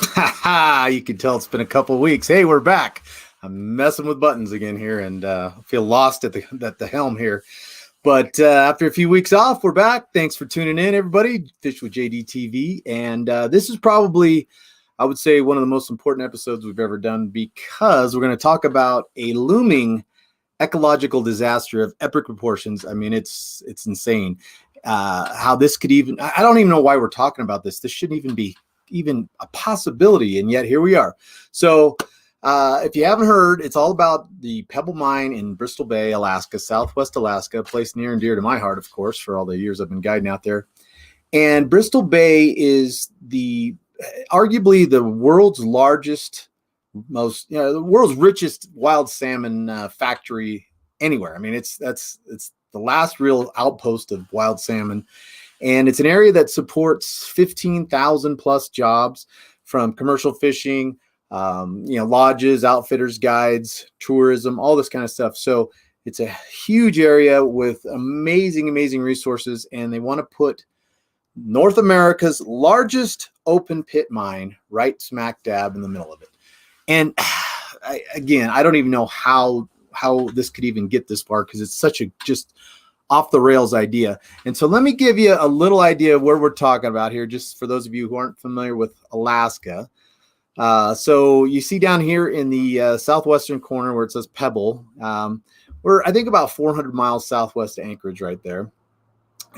Ha ha! You can tell it's been a couple of weeks. Hey, we're back. I'm messing with buttons again here and feel lost at the helm here. But after a few weeks off, we're back. Thanks for tuning in, everybody. FishWithJD TV. And this is probably, I would say, one of the most important episodes we've ever done because we're going to talk about a looming ecological disaster of epic proportions. I mean, it's insane. How this could even, I don't even know why we're talking about this. This shouldn't even be a possibility, and yet here we are. So if you haven't heard, it's all about the Pebble Mine in Bristol Bay, Alaska, Southwest Alaska, a place near and dear to my heart, of course, for all the years I've been guiding out there. And Bristol Bay is arguably the world's largest, the world's richest wild salmon factory anywhere. I mean, it's the last real outpost of wild salmon. And it's an area that supports 15,000 plus jobs from commercial fishing, lodges, outfitters, guides, tourism, all this kind of stuff. So it's a huge area with amazing, amazing resources. And they want to put North America's largest open pit mine right smack dab in the middle of it. And I don't even know how this could even get this far because it's such a just off the rails idea. And so let me give you a little idea of where we're talking about here, just for those of you who aren't familiar with Alaska. So you see down here in the southwestern corner where it says Pebble, we're I think about 400 miles southwest of Anchorage right there.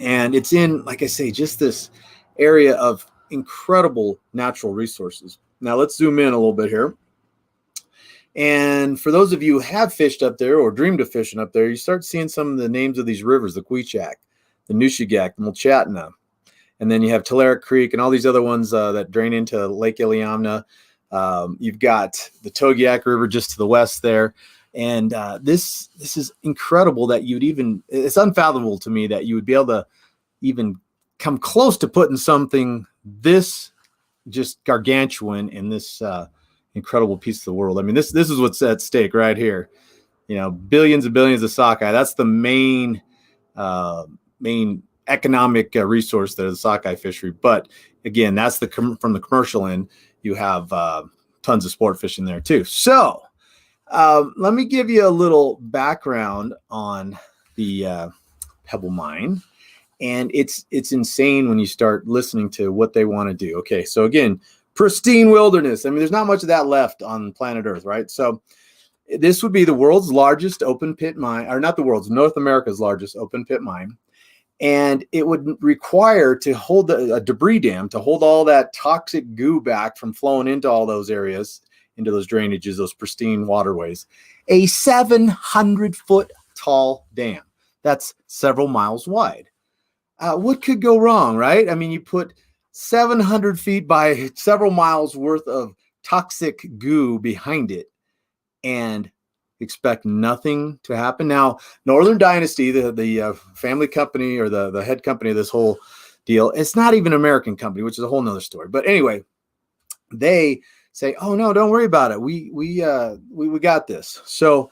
And it's in, like I say, just this area of incredible natural resources. Now let's zoom in a little bit here. And for those of you who have fished up there or dreamed of fishing up there, you start seeing some of the names of these rivers, the Queechak, the Nushagak, the Mulchatna. And then you have Tulare Creek and all these other ones that drain into Lake Iliamna. You've got the Togiak River just to the west there. And this is incredible that it's unfathomable to me that you would be able to even come close to putting something this just gargantuan in this incredible piece of the world. I mean, this is what's at stake right here. Billions and billions of sockeye. That's the main economic resource that is the sockeye fishery. But again, that's from the commercial end. You have tons of sport fishing there too. So let me give you a little background on the Pebble Mine. And it's insane when you start listening to what they want to do. Okay, so again, pristine wilderness. I mean, there's not much of that left on planet Earth, right? So this would be the world's largest open pit mine, or not the world's, North America's largest open pit mine. And it would require to hold a debris dam to hold all that toxic goo back from flowing into all those areas, into those drainages, those pristine waterways. A 700-foot tall dam. That's several miles wide. What could go wrong, right? I mean, you put 700 feet by several miles worth of toxic goo behind it and expect nothing to happen. Now, Northern Dynasty, the family company or the head company of this whole deal, it's not even an American company, which is a whole nother story. But anyway, they say, "Oh no, don't worry about it. We got this." So,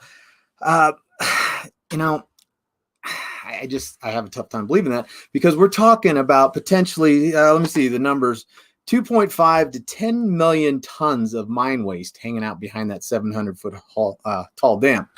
I have a tough time believing that because we're talking about potentially, let me see the numbers, 2.5 to 10 million tons of mine waste hanging out behind that 700-foot tall dam.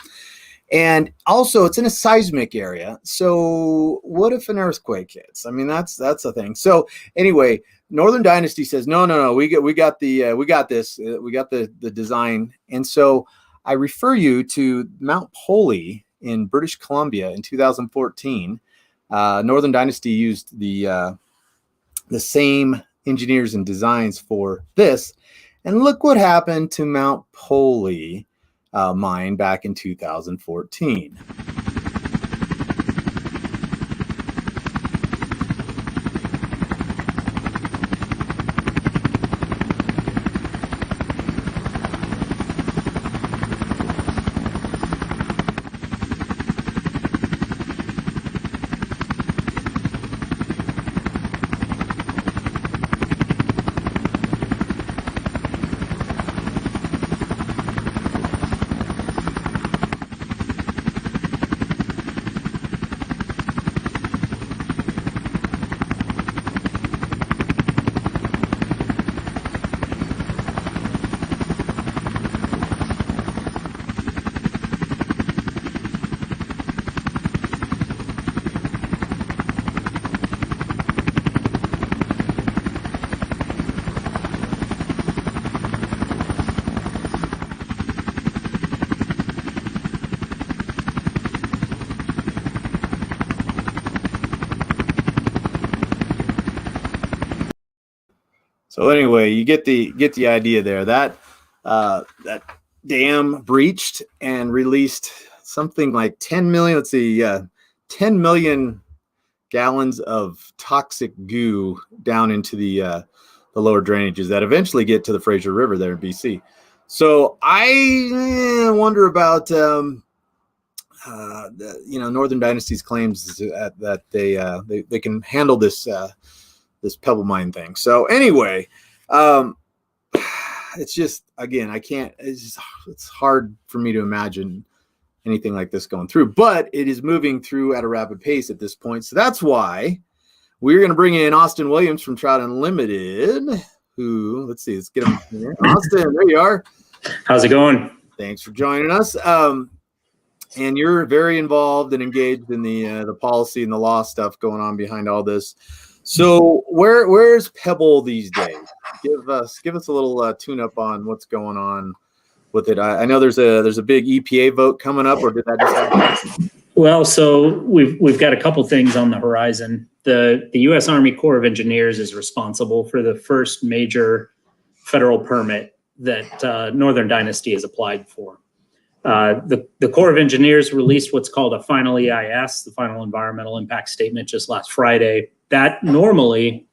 And also it's in a seismic area. So what if an earthquake hits? I mean, that's a thing. So anyway, Northern Dynasty says, no, we got this. We got the design. And so I refer you to Mount Polley in British Columbia in 2014. Northern Dynasty used the same engineers and designs for this. And look what happened to Mount Polley mine back in 2014. So anyway, you get the idea there. That dam breached and released something like 10 million. Let's see, 10 million gallons of toxic goo down into the lower drainages that eventually get to the Fraser River there in BC. So I wonder about Northern Dynasty's claims that they can handle this Pebble Mine thing. So anyway, it's just, again, I can't. It's hard for me to imagine anything like this going through, but it is moving through at a rapid pace at this point. So that's why we're going to bring in Austin Williams from Trout Unlimited, who, let's see, let's get him in here. Austin, there you are. How's it going? Thanks for joining us. And you're very involved and engaged in the policy and the law stuff going on behind all this. So where's Pebble these days? Give us a little tune-up on what's going on with it. I know there's a big EPA vote coming up, or did that just happen? Well, so we've got a couple things on the horizon. The U.S. Army Corps of Engineers is responsible for the first major federal permit that Northern Dynasty has applied for. The Corps of Engineers released what's called a final EIS, the Final Environmental Impact Statement, just last Friday. That normally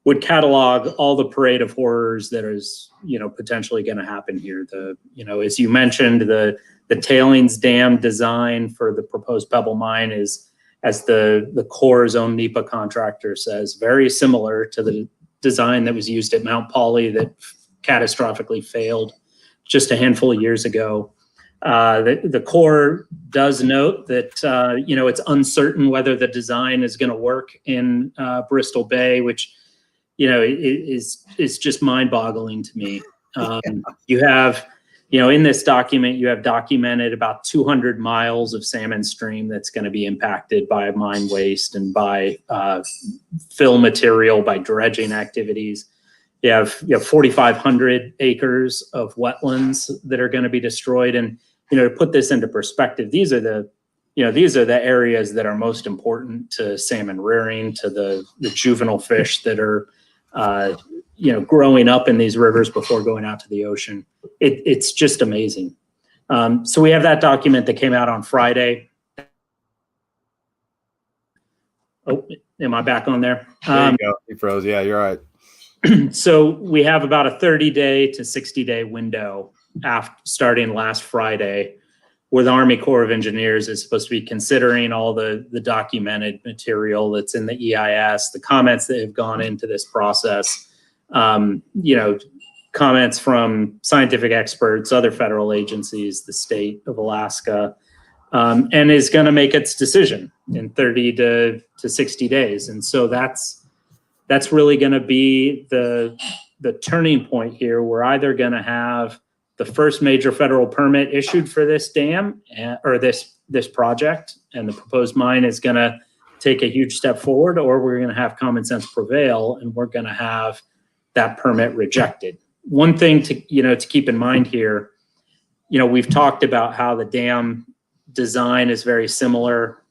would catalog all the parade of horrors that is, potentially going to happen here. As you mentioned, the tailings dam design for the proposed Pebble Mine is, as the Corps' own NEPA contractor says, very similar to the design that was used at Mount Poly that catastrophically failed just a handful of years ago. The Corps does note that, it's uncertain whether the design is going to work in Bristol Bay, which, is just mind-boggling to me. You have, in this document, you have documented about 200 miles of salmon stream that's going to be impacted by mine waste and by fill material, by dredging activities. You have 4,500 acres of wetlands that are going to be destroyed. And to put this into perspective, these are the areas that are most important to salmon rearing, to the juvenile fish that are, growing up in these rivers before going out to the ocean. It's just amazing. So we have that document that came out on Friday. Oh, am I back on there? There you go. You froze. Yeah, you're all right. So we have about a 30-day to 60-day window starting last Friday, where the Army Corps of Engineers is supposed to be considering all the documented material that's in the EIS, the comments that have gone into this process, comments from scientific experts, other federal agencies, the state of Alaska, and is going to make its decision in 30 to 60 days. And so that's really going to be the turning point here. We're either going to have the first major federal permit issued for this dam or this project, and the proposed mine is going to take a huge step forward, or we're going to have common sense prevail and we're going to have that permit rejected. One thing to keep in mind here, we've talked about how the dam design is very similar.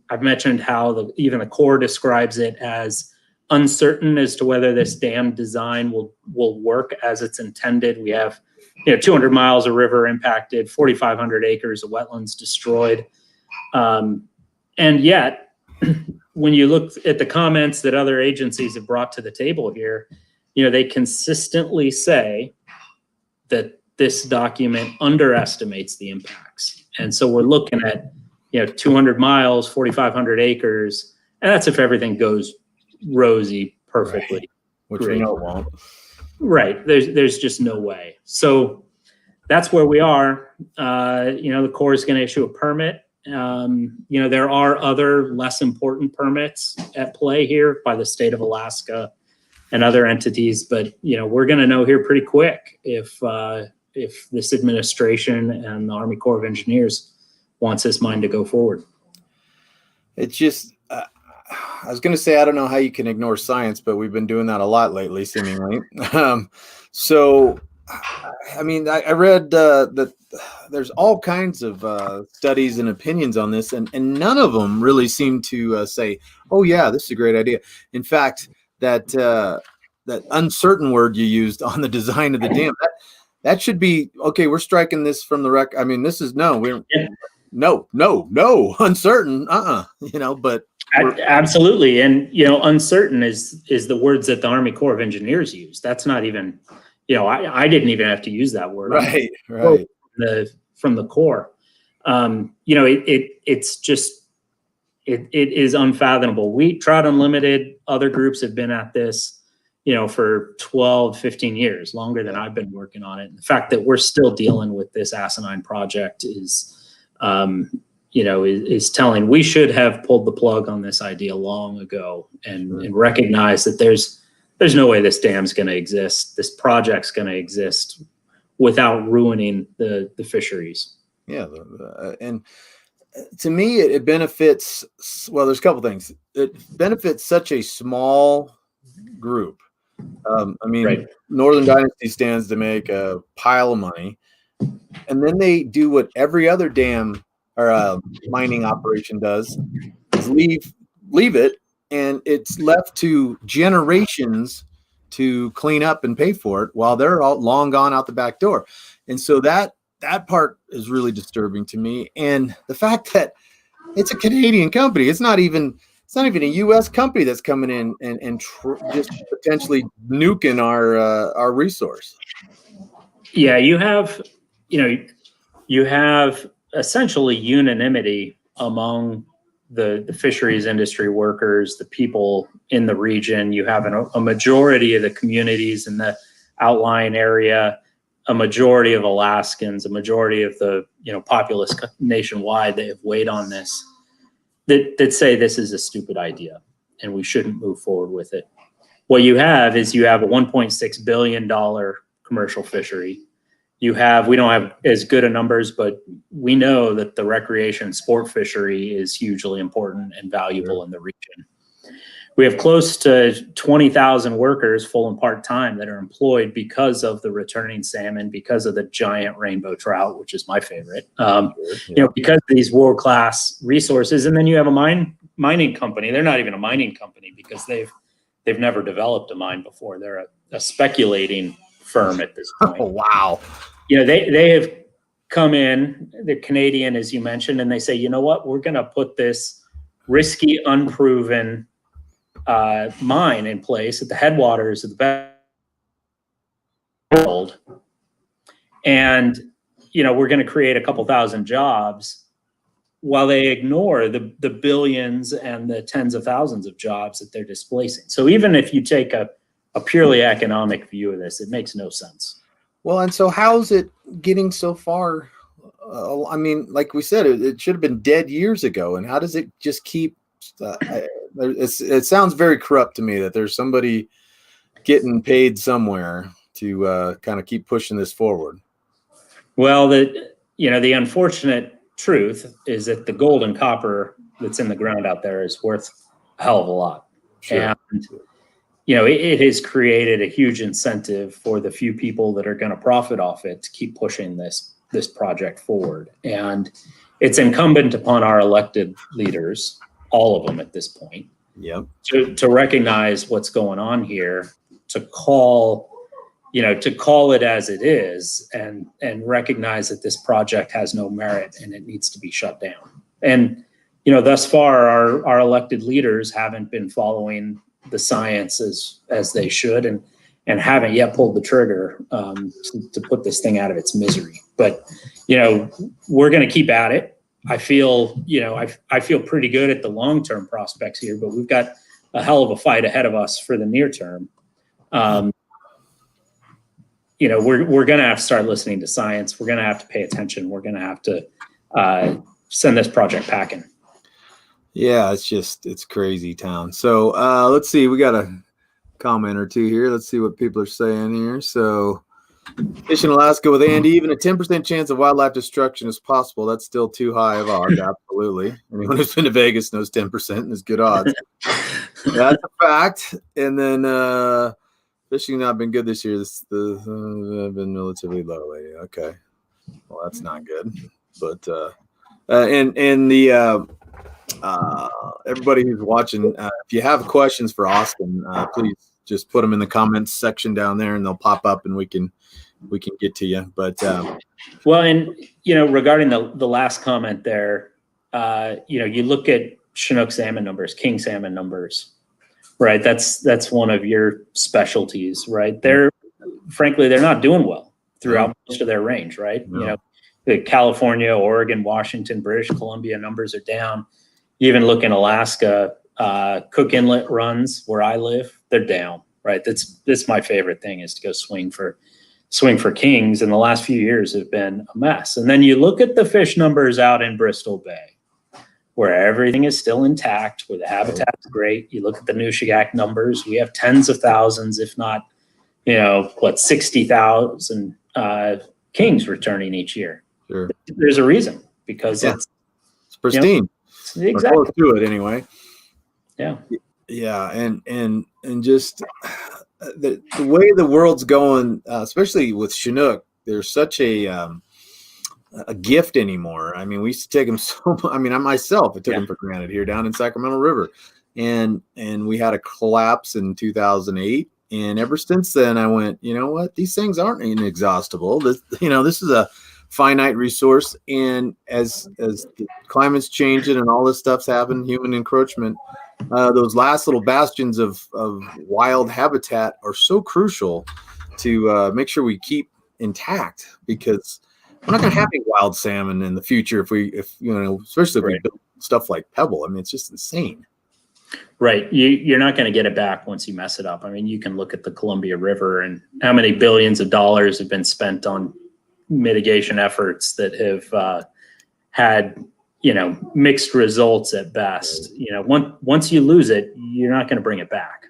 I've mentioned how even the Corps describes it as uncertain as to whether this dam design will work as it's intended. We have 200 miles of river impacted, 4,500 acres of wetlands destroyed. And yet, when you look at the comments that other agencies have brought to the table here, they consistently say that this document underestimates the impacts. And so we're looking at, 200 miles, 4,500 acres, and that's if everything goes rosy perfectly. Right. Which we know it won't. Right. There's just no way. So that's where we are. The Corps is going to issue a permit. There are other less important permits at play here by the state of Alaska and other entities, but we're going to know here pretty quick if this administration and the Army Corps of Engineers wants this mine to go forward. It's just, I was going to say, I don't know how you can ignore science, but we've been doing that a lot lately, seemingly. I read that there's all kinds of studies and opinions on this, and none of them really seem to say, oh, yeah, this is a great idea. In fact, that that uncertain word you used on the design of the dam. That should be okay. We're striking this from the record. I mean, this is no, uncertain. But Absolutely. And, uncertain is the words that the Army Corps of Engineers use. That's not even, I didn't even have to use that word. Right. From the Corps. It's just, it is unfathomable. Trout Unlimited, other groups have been at this, for 12, 15 years, longer than I've been working on it. And the fact that we're still dealing with this asinine project is telling. We should have pulled the plug on this idea long ago and recognize that there's no way this dam's going to exist. This project's going to exist without ruining the fisheries. Yeah. And to me, it benefits, well, there's a couple things. It benefits such a small group. Right. Northern Dynasty stands to make a pile of money, and then they do what every other dam or mining operation does, is leave it, and it's left to generations to clean up and pay for it while they're all long gone out the back door. And so that part is really disturbing to me. And the fact that it's a Canadian company, it's not even a U.S. company that's coming in and just potentially nuking our resource. Yeah, you have essentially unanimity among the fisheries industry workers, the people in the region. You have a majority of the communities in the outlying area, a majority of Alaskans, a majority of the populace nationwide that have weighed on this, that say this is a stupid idea and we shouldn't move forward with it. What you have is a $1.6 billion commercial fishery. We don't have as good a numbers, but we know that the recreation sport fishery is hugely important and valuable in the region. We have close to 20,000 workers, full and part-time, that are employed because of the returning salmon, because of the giant rainbow trout, which is my favorite, because of these world-class resources. And then you have a mining company. They're not even a mining company because they've never developed a mine before. They're a speculating firm at this point. Oh, wow. They have come in, they're Canadian, as you mentioned, and they say, you know what, we're going to put this risky, unproven mine in place at the headwaters of the world. And, we're going to create a couple thousand jobs while they ignore the billions and the tens of thousands of jobs that they're displacing. So even if you take a purely economic view of this, it makes no sense. Well, and so how's it getting so far? Like we said, it should have been dead years ago. And how does it just keep? It sounds very corrupt to me that there's somebody getting paid somewhere to kind of keep pushing this forward. Well, the unfortunate truth is that the gold and copper that's in the ground out there is worth a hell of a lot. Sure. And it has created a huge incentive for the few people that are going to profit off it to keep pushing this project forward. And it's incumbent upon our elected leaders, all of them at this point, to recognize what's going on here, to call it as it is, and recognize that this project has no merit and it needs to be shut down. And, thus far, our elected leaders haven't been following the science as they should, and haven't yet pulled the trigger to put this thing out of its misery. But we're going to keep at it. I feel I feel pretty good at the long-term prospects here, but we've got a hell of a fight ahead of us for the near term. We're going to have to start listening to science. We're going to have to pay attention. We're going to have to send this project packing. Yeah, it's crazy town. So let's see. We got a comment or two here. Let's see what people are saying here. So, fishing Alaska with Andy, even a 10% chance of wildlife destruction is possible. That's still too high of odds. Absolutely. Anyone who's been to Vegas knows 10% is good odds. That's a fact. And then fishing not been good this year. Been relatively low lately. Okay. Well, that's not good. But and the everybody who's watching, if you have questions for Austin, please just put them in the comments section down there, and they'll pop up, and we can get to you. But well, and regarding the last comment there, you look at Chinook salmon numbers, king salmon numbers, right? That's one of your specialties, right? Frankly, they're not doing well throughout most of their range, right? No. The California, Oregon, Washington, British Columbia numbers are down. You even look in Alaska, Cook Inlet runs where I live, they're down, right? That's my favorite thing, is to go swing for kings. And the last few years have been a mess. And then you look at the fish numbers out in Bristol Bay, where everything is still intact, where the habitat's great. You look at the Nushagak numbers, we have tens of thousands, if not, 60,000 kings returning each year. Sure. There's a reason, because it's pristine. Exactly. Close to it anyway. Yeah. Yeah. And just the way the world's going, especially with Chinook, there's such a gift anymore. I mean, we used to take them I took them for granted here down in Sacramento River, and we had a collapse in 2008. And ever since then, I went, you know what? These things aren't inexhaustible. This is a finite resource. And as the climate's changing and all this stuff's happening, human encroachment, those last little bastions of wild habitat are so crucial to make sure we keep intact, because we're not going to have any wild salmon in the future especially if we build stuff like Pebble. I mean, it's just insane. Right. You're not going to get it back once you mess it up. I mean, you can look at the Columbia River and how many billions of dollars have been spent on mitigation efforts that have had, mixed results at best. Once you lose it, you're not going to bring it back.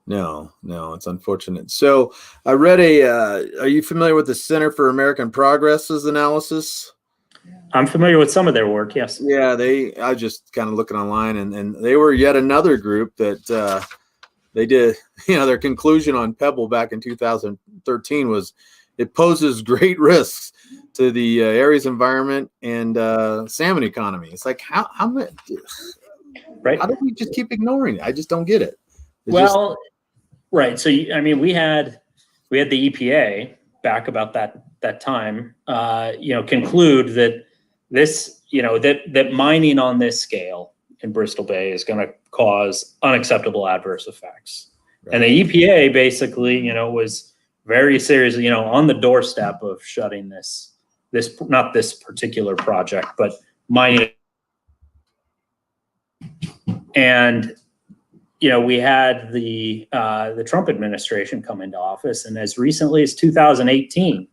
No, it's unfortunate. So I read are you familiar with the Center for American Progress's analysis? I'm familiar with some of their work, yes. Yeah, I was just kind of looking online, and they were yet another group that they did, their conclusion on Pebble back in 2013 was it poses great risks to the area's environment and salmon economy. It's like, how right? How do we just keep ignoring it? I just don't get it. Right. So, we had the EPA back about that time, conclude that this, that mining on this scale in Bristol Bay is going to cause unacceptable adverse effects. Right. And the EPA basically, was very seriously, on the doorstep of shutting this not this particular project, but mining. And we had the Trump administration come into office, and as recently as 2018,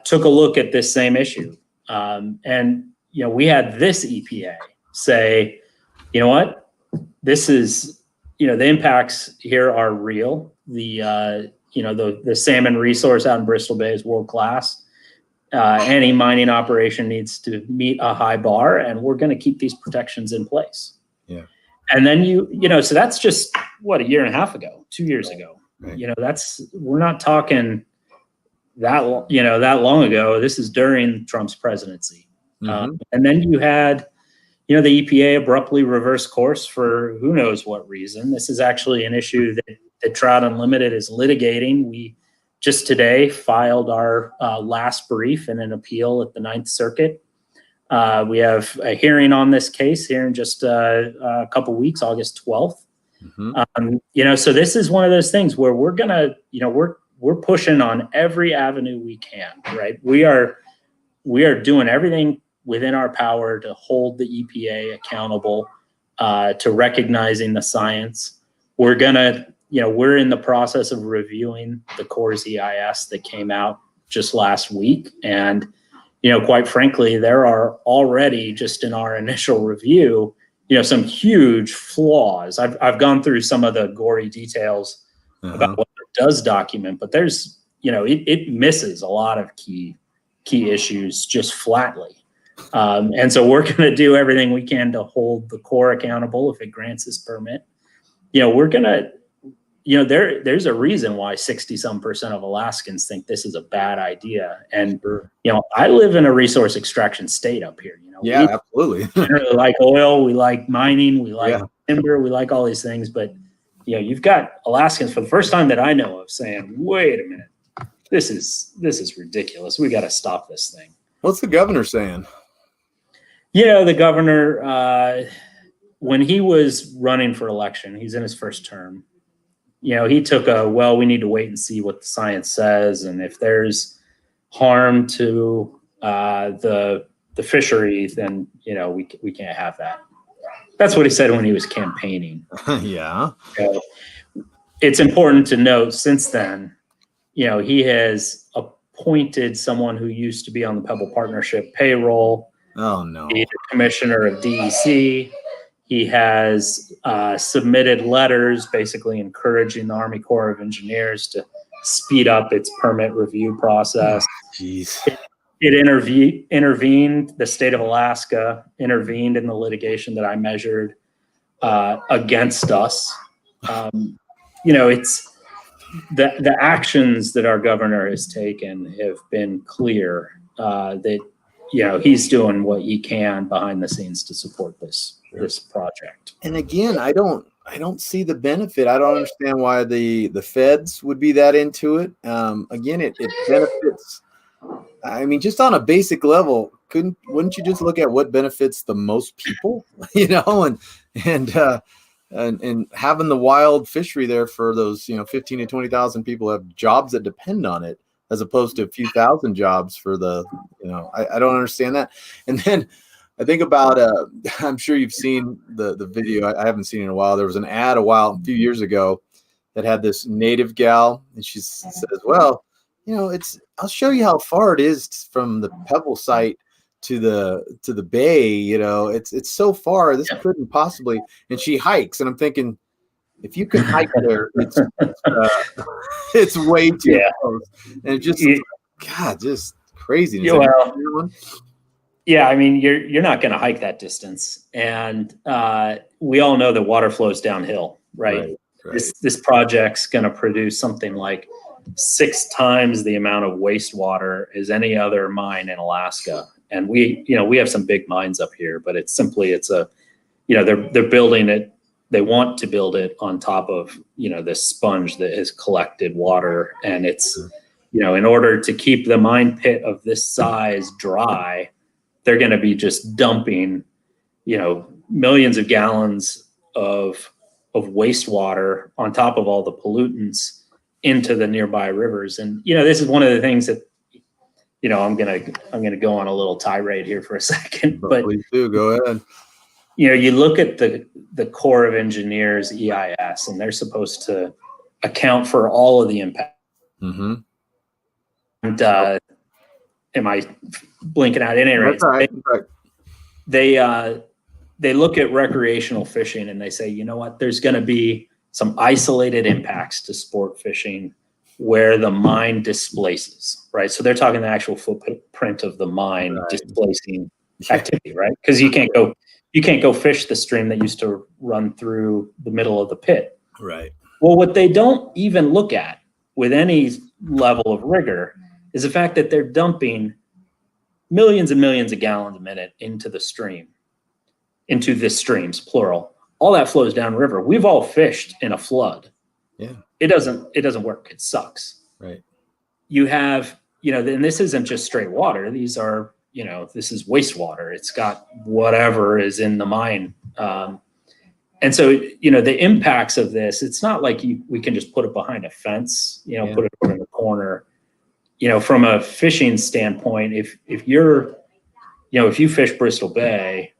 took a look at this same issue. And we had this EPA say, you know what, this is, the impacts here are real. The salmon resource out in Bristol Bay is world class. Any mining operation needs to meet a high bar, and we're going to keep these protections in place. Yeah. And then so that's just a year and a half ago, 2 years ago. Right. We're not talking that long ago. This is during Trump's presidency. Mm-hmm. And then you had, the EPA abruptly reverse course for who knows what reason. This is actually an issue that Trout Unlimited is litigating. We just today filed our last brief in an appeal at the Ninth Circuit. We have a hearing on this case here in just a couple weeks, August 12th. Mm-hmm. So this is one of those things where we're gonna, we're pushing on every avenue we can, right? We are doing everything within our power to hold the EPA accountable, to recognizing the science. We're gonna, we're in the process of reviewing the Corps EIS that came out just last week, and quite frankly, there are already, just in our initial review, some huge flaws. I've gone through some of the gory details about what it does document, but there's, it misses a lot of key issues just flatly. And so we're going to do everything we can to hold the Corps accountable if it grants this permit. We're going to, there's a reason why 60% of Alaskans think this is a bad idea. And, I live in a resource extraction state up here. Yeah, absolutely. We like oil, we like mining, we like timber, we like all these things. But, you've got Alaskans for the first time that I know of saying, wait a minute, this is ridiculous. We got to stop this thing. What's the governor saying? The governor, when he was running for election, he's in his first term. He took we need to wait and see what the science says. And if there's harm to the fishery, then, we can't have that. That's what he said when he was campaigning. Yeah. It's important to note since then, he has appointed someone who used to be on the Pebble Partnership payroll. Oh, no. He's a commissioner of DEC. He has submitted letters basically encouraging the Army Corps of Engineers to speed up its permit review process. Jeez. It intervened, the state of Alaska intervened in the litigation that I measured against us. It's the actions that our governor has taken have been clear that, he's doing what he can behind the scenes to support this project. And again, I don't see the benefit. I don't understand why the feds would be that into it. Again, it benefits. I mean, just on a basic level, wouldn't you just look at what benefits the most people, and having the wild fishery there for those, 15 to 20,000 people have jobs that depend on it, as opposed to a few thousand jobs for the, I don't understand that. And then I think about, I'm sure you've seen the video. I haven't seen it in a while. There was an ad a few years ago that had this native gal, and she says, well, I'll show you how far it is from the Pebble site to the bay. It's so far, this couldn't possibly. And she hikes, and I'm thinking, if you can hike there, it's way too close. And it just, God, just crazy. Yeah, I mean, you're not going to hike that distance, and we all know that water flows downhill, right? This project's going to produce something like 6 times the amount of wastewater as any other mine in Alaska. And we have some big mines up here, but they're building it. They want to build it on top of, this sponge that has collected water. And it's, in order to keep the mine pit of this size dry, they're going to be just dumping, millions of gallons of wastewater on top of all the pollutants into the nearby rivers. And, this is one of the things that, I'm going to go on a little tirade here for a second, but please do, go ahead. You look at the Corps of Engineers EIS, and they're supposed to account for all of the impact. Mm-hmm. And am I blinking out? At any rate, right. They look at recreational fishing and they say, you know what, there's going to be some isolated impacts to sport fishing where the mine displaces, right? So they're talking the actual footprint of the mine displacing activity, right? Because you can't go fish the stream that used to run through the middle of the pit. Right. Well, what they don't even look at with any level of rigor is the fact that they're dumping millions and millions of gallons a minute into the streams, plural. All that flows downriver. We've all fished in a flood. Yeah. It doesn't work. It sucks. Right. You have, and this isn't just straight water. These are, this is wastewater. It's got whatever is in the mine. And so, the impacts of this, it's not like we can just put it behind a fence, put it over in the corner. From a fishing standpoint, if you fish Bristol Bay,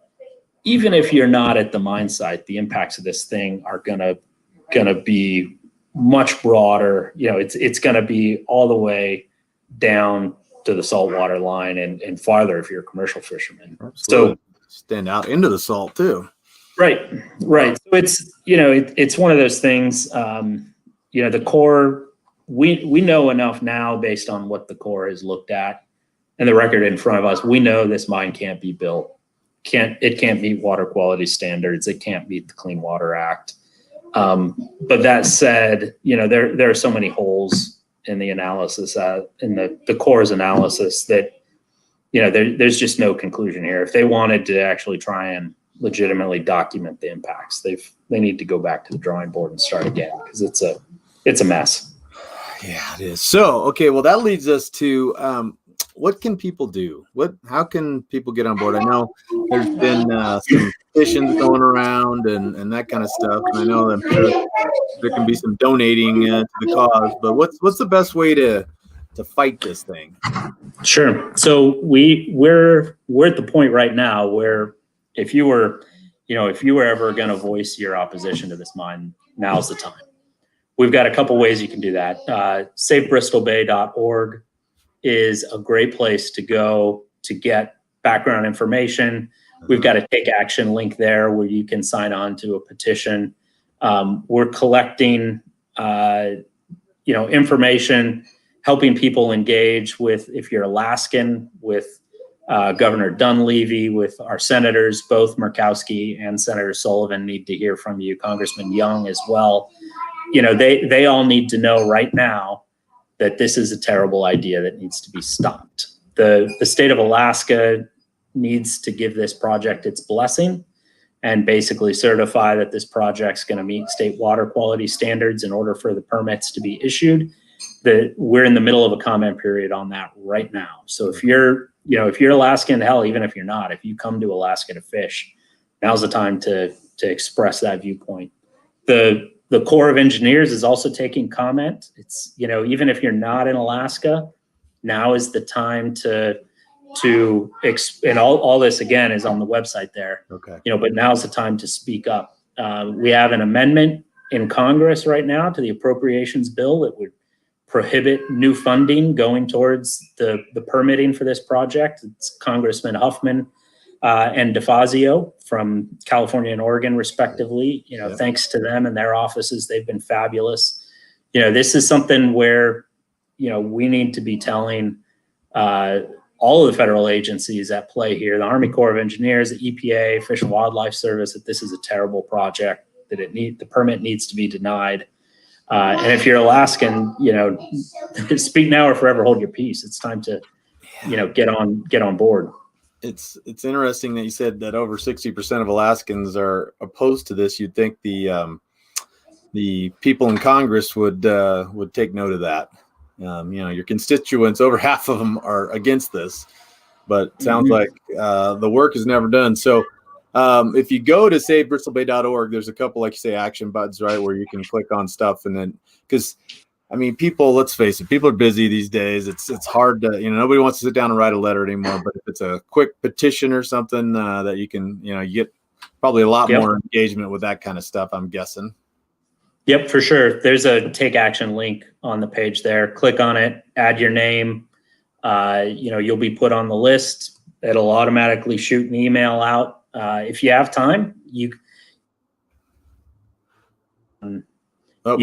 even if you're not at the mine site, the impacts of this thing are gonna be much broader. It's gonna be all the way down to the saltwater line and farther if you're a commercial fisherman. Absolutely. So stand out into the salt too. Right. So it's one of those things. The Corps, we know enough now based on what the Corps has looked at and the record in front of us. We know this mine can't be built. It can't meet water quality standards. It can't meet the Clean Water Act. But that said, there are so many holes in the analysis, in the Corps' analysis that, there's just no conclusion here. If they wanted to actually try and legitimately document the impacts. They need to go back to the drawing board and start again, because it's a mess. Yeah, it is. So, okay, well, that leads us to what can people do? How can people get on board? I know there's been some petitions going around and that kind of stuff, and I know I'm sure there can be some donating to the cause. But what's the best way to fight this thing? Sure. So we're at the point right now where if you were ever going to voice your opposition to this mine, now's the time. We've got a couple ways you can do that. SaveBristolBay.org is a great place to go to get background information. We've got a take action link there where you can sign on to a petition. We're collecting, information, helping people engage with, if you're Alaskan, with Governor Dunleavy, with our senators, both Murkowski and Senator Sullivan need to hear from you, Congressman Young as well. They all need to know right now that this is a terrible idea that needs to be stopped. The state of Alaska needs to give this project its blessing and basically certify that this project's going to meet state water quality standards in order for the permits to be issued. We're in the middle of a comment period on that right now. So if you're Alaskan, hell, even if you're not, if you come to Alaska to fish, now's the time to express that viewpoint. The Corps of Engineers is also taking comment. It's, even if you're not in Alaska, now is the time and all this again is on the website there. Okay. But now's the time to speak up. We have an amendment in Congress right now to the appropriations bill that would prohibit new funding going towards the permitting for this project. It's Congressman Huffman and DeFazio from California and Oregon, respectively. Thanks to them and their offices, they've been fabulous. This is something where, we need to be telling all of the federal agencies at play here, the Army Corps of Engineers, the EPA, Fish and Wildlife Service, that this is a terrible project, that the permit needs to be denied. And if you're Alaskan, speak now or forever hold your peace. It's time to, get on board. It's interesting that you said that over 60% of Alaskans are opposed to this. You'd think the people in Congress would take note of that. Your constituents, over half of them are against this, but it sounds like the work is never done. So if you go to SaveBristolBay.org, there's a couple, like you say, action buttons, right, where you can click on stuff. And then, because people, let's face it, people are busy these days. It's hard to, nobody wants to sit down and write a letter anymore. But if it's a quick petition or something that you can, you get probably a lot more engagement with that kind of stuff, I'm guessing. Yep, for sure. There's a take action link on the page there. Click on it, add your name. You'll be put on the list. It'll automatically shoot an email out. If you have time, we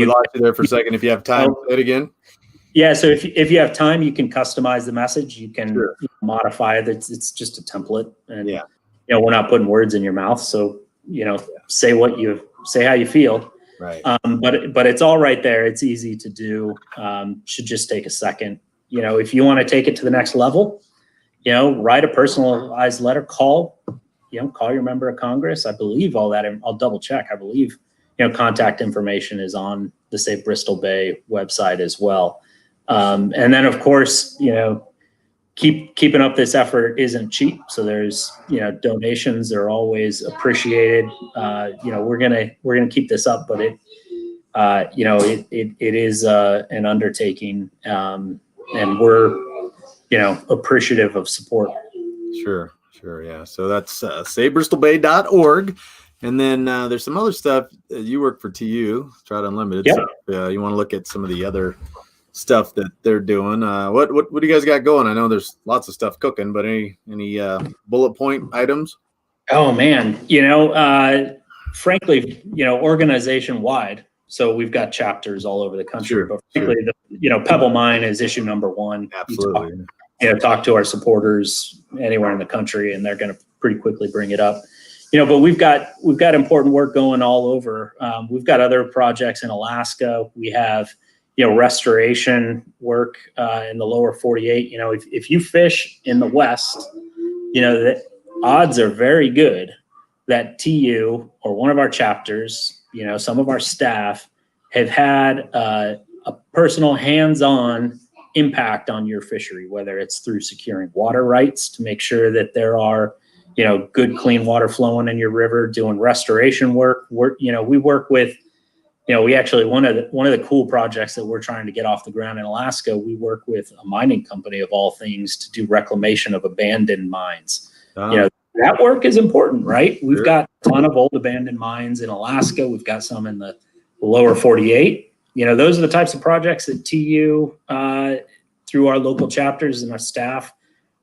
lost you there for a second. If you have time, say it again. Yeah, so if you have time, you can customize the message. You can modify it. It's just a template, and we're not putting words in your mouth. So say how you feel. Right. But it's all right there. It's easy to do. Should just take a second. If you want to take it to the next level, write a personalized letter. Call your member of Congress. I believe all that. I'll double check. I believe contact information is on the Save Bristol Bay website as well. And then of course, keeping up this effort isn't cheap. So there's, donations are always appreciated. We're gonna keep this up, but it is an undertaking, and we're, appreciative of support. Sure. Yeah. So that's SaveBristolBay.org. And then there's some other stuff. You work for TU, Trout Unlimited. Yep. So you want to look at some of the other stuff that they're doing. What do you guys got going? I know there's lots of stuff cooking, but any bullet point items? Oh man, frankly, organization wide. So we've got chapters all over the country. But frankly, Pebble Mine is issue number one. Absolutely. Talk to our supporters anywhere in the country, and they're going to pretty quickly bring it up. But we've got important work going all over. We've got other projects in Alaska. We have restoration work in the lower 48. If you fish in the West, the odds are very good that TU or one of our chapters, some of our staff have had a personal hands-on impact on your fishery, whether it's through securing water rights to make sure that there are, good clean water flowing in your river, doing restoration work. We work with, we actually, one of the cool projects that we're trying to get off the ground in Alaska, we work with a mining company of all things to do reclamation of abandoned mines. That work is important, right? We've got a ton of old abandoned mines in Alaska. We've got some in the lower 48. Those are the types of projects that TU, through our local chapters and our staff,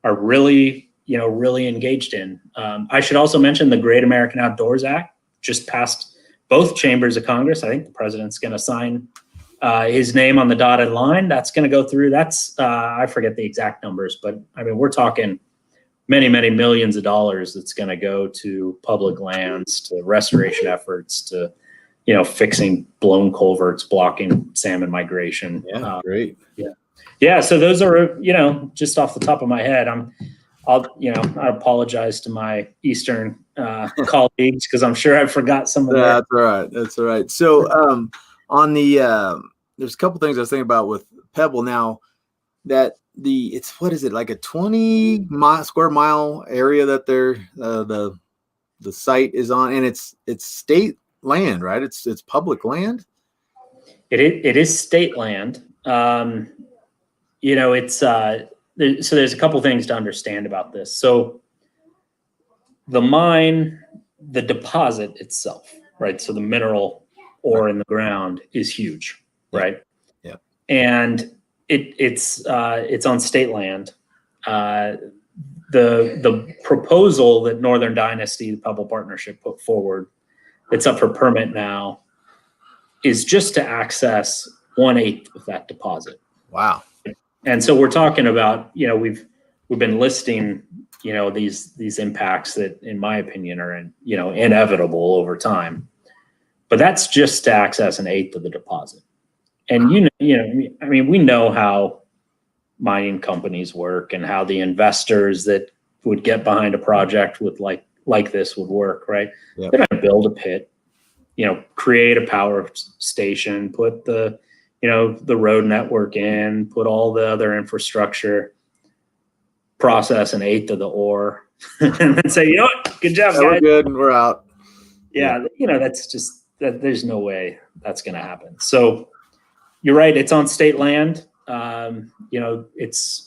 are really engaged in. I should also mention the Great American Outdoors Act just passed both chambers of Congress. I think the president's going to sign his name on the dotted line. That's going to go through. That's, I forget the exact numbers, but I mean, we're talking many, many millions of dollars that's going to go to public lands, to restoration efforts, to, fixing blown culverts, blocking salmon migration. Yeah, great. Yeah. So those are, just off the top of my head, I apologize to my Eastern colleagues because I'm sure I forgot some of that. That's all right. So on the, there's a couple things I was thinking about with Pebble now that what is it, like a 20 square mile area that they're, the site is on, and it's state land, right? It's public land. It is state land. It's so there's a couple things to understand about this. So the mine, the deposit itself, right? So the mineral ore in the ground is huge, right? Yeah. And it's on state land. The proposal that Northern Dynasty, the Pebble Partnership, put forward, it's up for permit now, is just to access 1/8 of that deposit. Wow. And so we're talking about, we've been listing, these impacts that, in my opinion, are inevitable over time. But that's just to access 1/8 of the deposit. And we know how mining companies work and how the investors that would get behind a project with like this would work, right? Yep. They're going to build a pit, create a power station, put the road network in, put all the other infrastructure, process 1/8 of the ore, and then say, what, good job, guys. We're good and we're out. Yeah. That's just, there's no way that's going to happen. So you're right. It's on state land. It's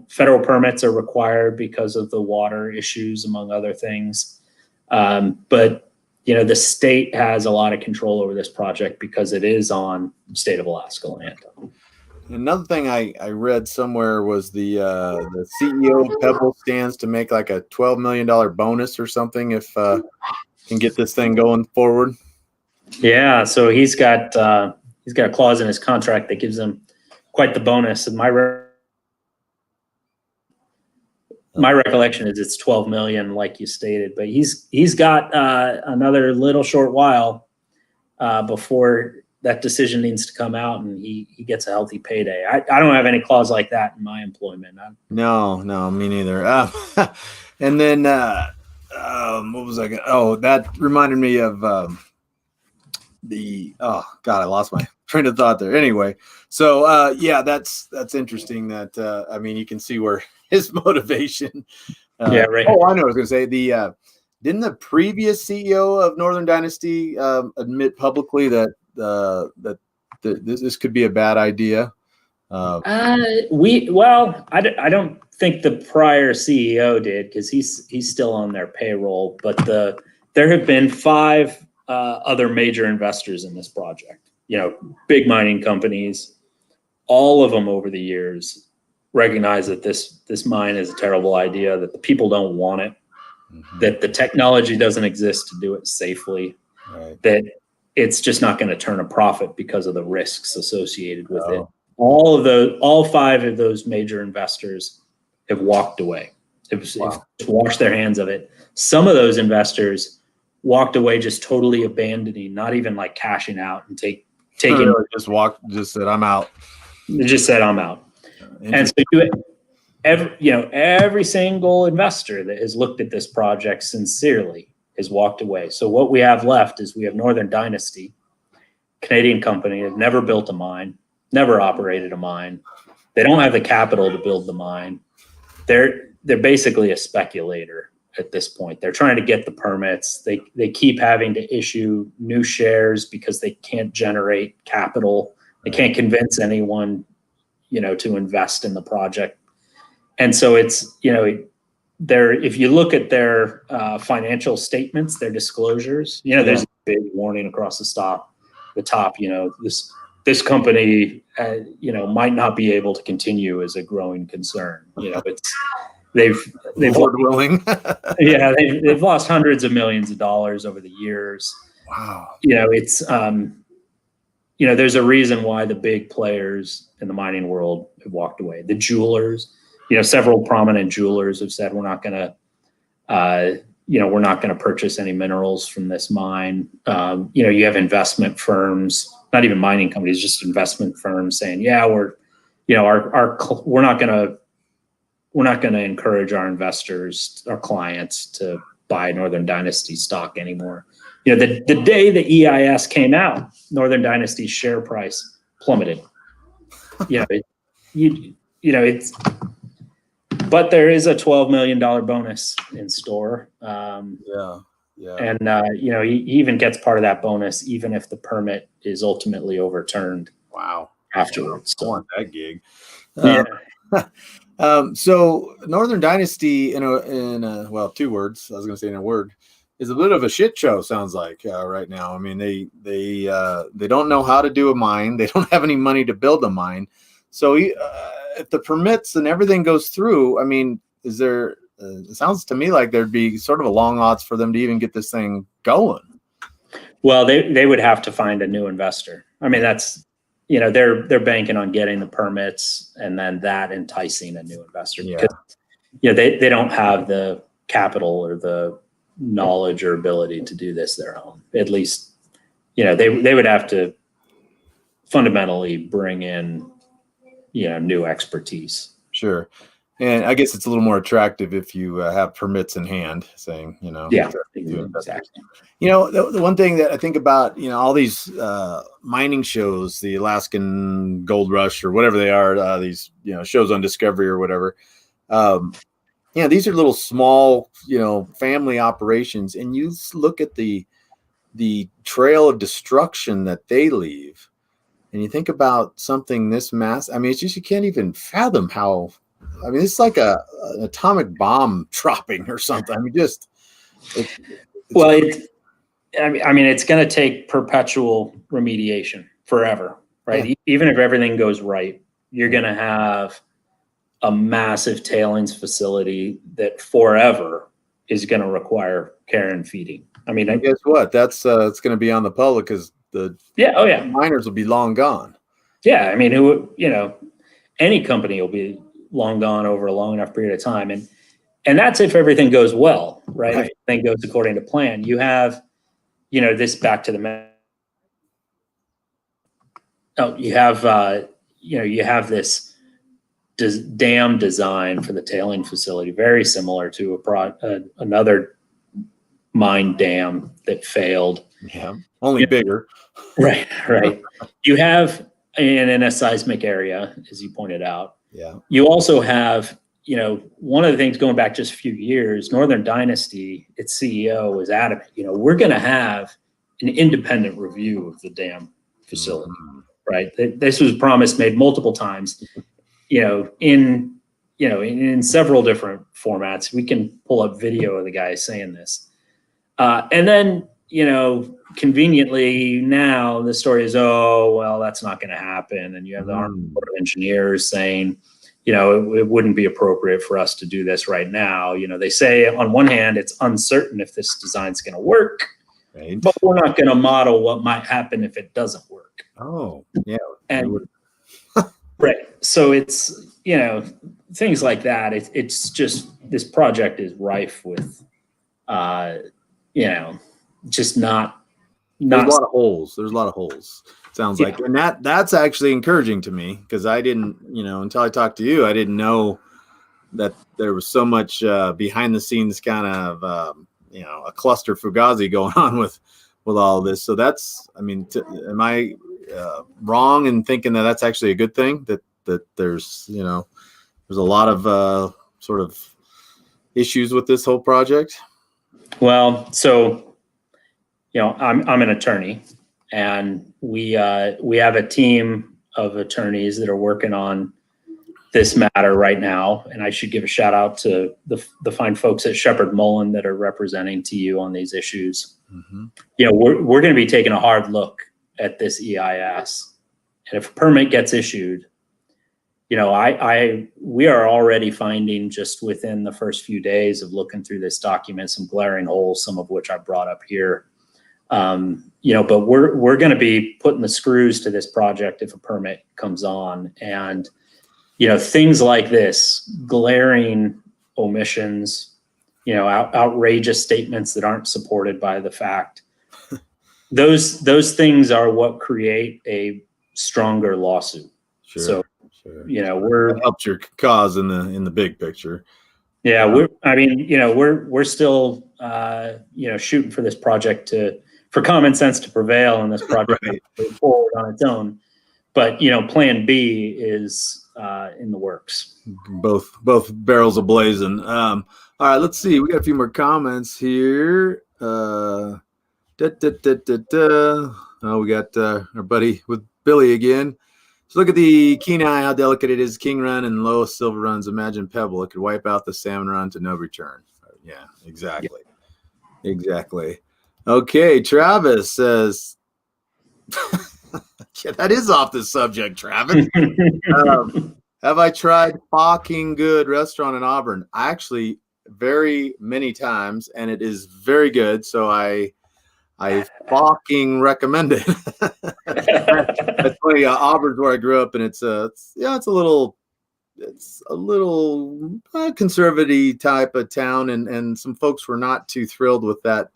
federal permits are required because of the water issues, among other things. But the state has a lot of control over this project because it is on state of Alaska land. Another thing I read somewhere was the CEO of Pebble stands to make like a $12 million bonus or something if can get this thing going forward. Yeah. So he's got a clause in his contract that gives him quite the bonus. And my recollection is it's 12 million, like you stated, but he's got another little short while before that decision needs to come out, and he gets a healthy payday. I don't have any clause like that in my employment. No, me neither. And then what was I? That reminded me of I lost my train of thought there. Anyway, so that's interesting. That you can see where his motivation. Right. Oh, I know. I was going to say didn't the previous CEO of Northern Dynasty admit publicly that this could be a bad idea? I don't think the prior CEO did, because he's still on their payroll. But there have been 5 other major investors in this project. Big mining companies, all of them over the years recognize that this mine is a terrible idea, that the people don't want it, that the technology doesn't exist to do it safely, right, that it's just not going to turn a profit because of the risks associated with it. All 5 of those major investors have walked away. Have washed their hands of it. Some of those investors walked away just totally abandoning, not even like cashing out and taking. Just said, I'm out. They just said, I'm out. And so every single investor that has looked at this project sincerely has walked away. So what we have left is we have Northern Dynasty, Canadian company. They've never built a mine, never operated a mine. They don't have the capital to build the mine. They're basically a speculator at this point. They're trying to get the permits. They keep having to issue new shares because they can't generate capital. They can't convince anyone, to invest in the project. And so it's, if you look at their financial statements, their disclosures, there's a big warning across the top, this company, might not be able to continue as a growing concern. They've willing. Yeah, they've lost hundreds of millions of dollars over the years. Wow. It's there's a reason why the big players in the mining world have walked away. The jewelers, several prominent jewelers have said we're not going to purchase any minerals from this mine. You have investment firms, not even mining companies, just investment firms saying, yeah, we're not going to encourage our investors, our clients, to buy Northern Dynasty stock anymore. The day the EIS came out, Northern Dynasty's share price plummeted. But there is a $12 million bonus in store. And he even gets part of that bonus, even if the permit is ultimately overturned. Wow. Afterwards. I want that gig. Yeah. So Northern Dynasty, in two words, I was going to say in a word, is a bit of a shit show. Sounds like right now. I mean, they don't know how to do a mine. They don't have any money to build a mine. So if the permits and everything goes through, I mean, is there? It sounds to me like there'd be sort of a long odds for them to even get this thing going. Well, they would have to find a new investor. I mean, that's. They're banking on getting the permits and then that enticing a new investor because they don't have the capital or the knowledge or ability to do this their own. At least, they would have to fundamentally bring in, new expertise. Sure. And I guess it's a little more attractive if you have permits in hand saying, Exactly. The one thing that I think about, all these mining shows, the Alaskan Gold Rush or whatever they are, these, shows on Discovery or whatever. These are little small, family operations. And you look at the trail of destruction that they leave. And you think about something this massive. I mean, it's just, you can't even fathom how. I mean, it's like an atomic bomb dropping or something. I mean, it's going to take perpetual remediation forever, right? Yeah. Even if everything goes right, you're going to have a massive tailings facility that forever is going to require care and feeding. I mean, and guess what? That's it's going to be on the public because the miners will be long gone. Yeah, I mean, any company will be long gone over a long enough period of time, and that's if everything goes well, right? If everything goes according to plan. You have, this back to the. You have this dam design for the tailing facility, very similar to another mine dam that failed. Yeah, only bigger. Right. You have in a seismic area, as you pointed out. Yeah. You also have, one of the things going back just a few years, Northern Dynasty, its CEO was adamant, we're going to have an independent review of the dam facility, right? This was a promise made multiple times, in several different formats. We can pull up video of the guy saying this. And then, conveniently now the story is, that's not going to happen. And you have the Army Corps of Engineers saying, it wouldn't be appropriate for us to do this right now. They say on one hand, it's uncertain if this design's going to work, right, but we're not going to model what might happen if it doesn't work. Oh, yeah. And right. So it's, things like that. It's just, this project is rife with, just not. There's a lot of holes. There's a lot of holes. Sounds like, and that's actually encouraging to me because I didn't, until I talked to you, I didn't know that there was so much behind the scenes kind of a cluster fugazi going on with all of this. So that's, I mean, am I wrong in thinking that that's actually a good thing, that there's there's a lot of sort of issues with this whole project? Well, so I'm an attorney, and we have a team of attorneys that are working on this matter right now, and I should give a shout out to the fine folks at Shepherd Mullen that are representing to you on these issues. Mm-hmm. We're going to be taking a hard look at this EIS, and if a permit gets issued, we are already finding, just within the first few days of looking through this document, some glaring holes, some of which I brought up here. But we're going to be putting the screws to this project if a permit comes on, and things like this, glaring omissions, outrageous statements that aren't supported by the fact. Those things are what create a stronger lawsuit. Sure. So, that helps your cause in the big picture. Yeah, we're still shooting for this project for common sense to prevail, and this project to move forward on its own. But Plan B is in the works. Both barrels ablazing. All right, let's see. We got a few more comments here. Oh, we got our buddy with Billy again. So look at the keen eye, how delicate it is. King run and low silver runs. Imagine Pebble. It could wipe out the salmon run to no return. Yeah, exactly. Yep. Exactly. Okay, Travis says, yeah, that is off the subject, Travis. Have I tried fucking good restaurant in Auburn? Actually, very many times, and it is very good. So I fucking recommend it. That's funny. Auburn's where I grew up, and it's a little conservative type of town, and some folks were not too thrilled with that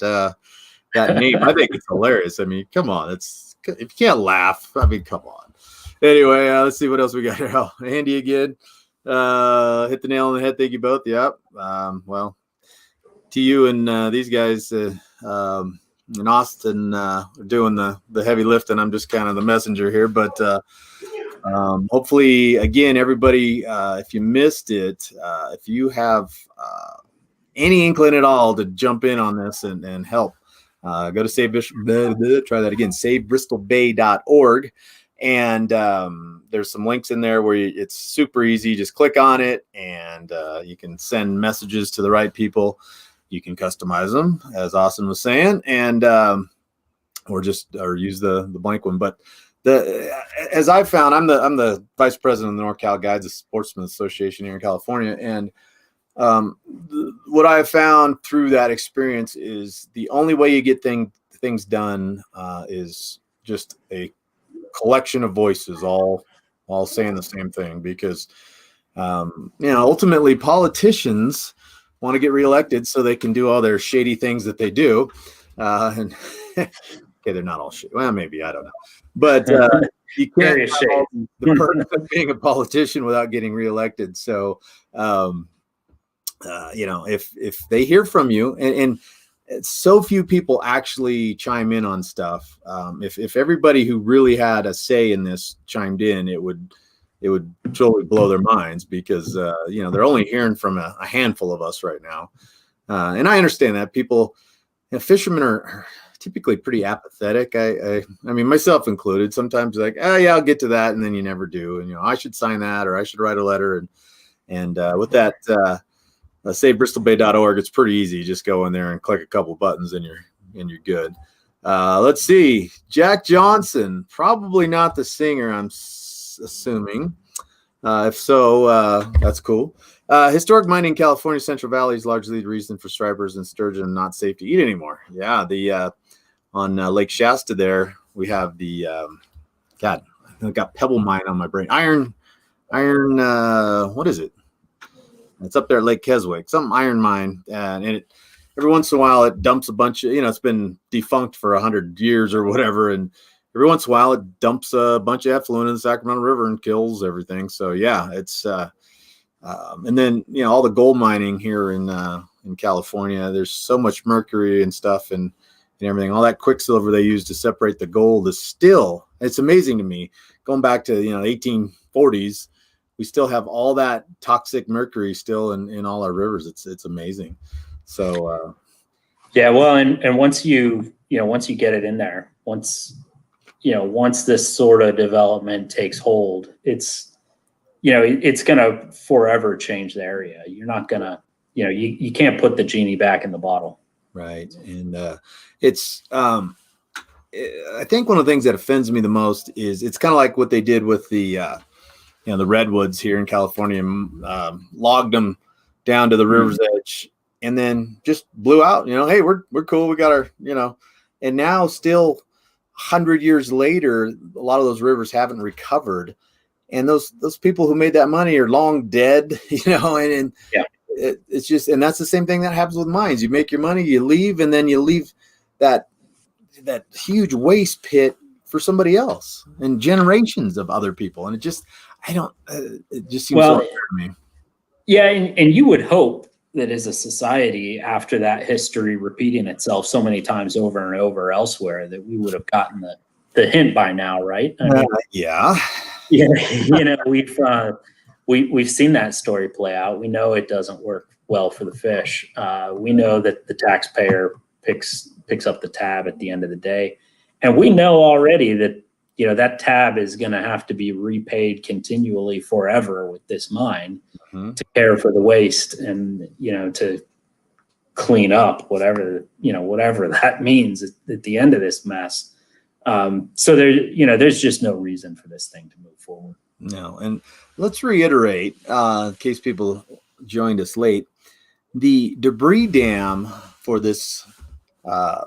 name. I think it's hilarious. I mean, come on, if you can't laugh, I mean, come on. Anyway, let's see what else we got here. Oh, Andy again. Hit the nail on the head. Thank you both. Yep. Well, to you and these guys in Austin are doing the heavy lifting. I'm just kind of the messenger here, but hopefully, again, everybody, if you missed it, if you have any inkling at all to jump in on this and help, go to savebristolbay.org, and there's some links in there where it's super easy. Just click on it, and you can send messages to the right people. You can customize them, as Austin was saying, and or use the blank one. But as I've found, I'm the vice president of the North Cal Guides, the Sportsman Association here in California, and what I have found through that experience is the only way you get things done is just a collection of voices all saying the same thing, because ultimately politicians want to get reelected so they can do all their shady things that they do, and okay, they're not all shady. Well, maybe, I don't know, but you can't have the purpose of being a politician without getting reelected. So if they hear from you, and so few people actually chime in on stuff. If everybody who really had a say in this chimed in, it would totally blow their minds, because they're only hearing from a handful of us right now, and I understand that people, fishermen are typically pretty apathetic. I mean, myself included. Sometimes like, oh yeah, I'll get to that, and then you never do. And I should sign that, or I should write a letter, and with that. SaveBristolBay.org. It's pretty easy. Just go in there and click a couple buttons, and you're good. Let's see. Jack Johnson, probably not the singer, I'm assuming. If so, that's cool. Historic mining in California Central Valley is largely the reason for stripers and sturgeon not safe to eat anymore. Yeah, on Lake Shasta there, we have the God, I've got Pebble Mine on my brain. Iron. What is it? It's up there at Lake Keswick, some iron mine, and every once in a while it dumps a bunch of, it's been defunct for 100 years or whatever, and every once in a while it dumps a bunch of effluent in the Sacramento River and kills everything. So yeah, it's and then all the gold mining here in in California. There's so much mercury and stuff and everything. All that quicksilver they use to separate the gold is still, it's amazing to me. Going back to, 1840s, we still have all that toxic mercury still in all our rivers. It's amazing. So, yeah, well, and once once you get it in there, once this sort of development takes hold, it's going to forever change the area. You're not going to, you can't put the genie back in the bottle. Right. And it's, I think one of the things that offends me the most is it's kind of like what they did with the, the redwoods here in California, logged them down to the river's edge and then just blew out, hey, we're cool. We got our, and now still 100 years later, a lot of those rivers haven't recovered. And those people who made that money are long dead, and yeah. It's just, and that's the same thing that happens with mines. You make your money, you leave, and then you leave that huge waste pit for somebody else and generations of other people. And it just seems so unfair to me. Yeah. And you would hope that as a society, after that history repeating itself so many times over and over elsewhere, that we would have gotten the hint by now, right? I mean, yeah. We've seen that story play out. We know it doesn't work well for the fish. We know that the taxpayer picks up the tab at the end of the day. And we know already that, that tab is going to have to be repaid continually forever with this mine to care for the waste and, to clean up whatever that means at the end of this mess. So there's just no reason for this thing to move forward. No. And let's reiterate, in case people joined us late, the debris dam for this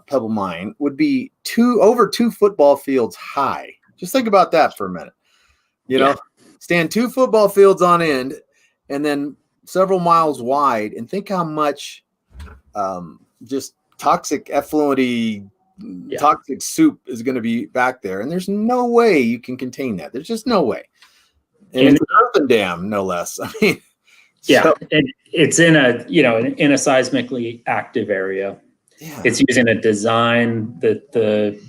Pebble Mine would be over 2 football fields high. Just think about that for a minute. Stand 2 football fields on end and then several miles wide, and think how much just toxic effluenty toxic soup is going to be back there. And there's no way you can contain that. There's just no way. And it's an earthen dam, no less. I mean, and it's in a seismically active area. Yeah. It's using a design that the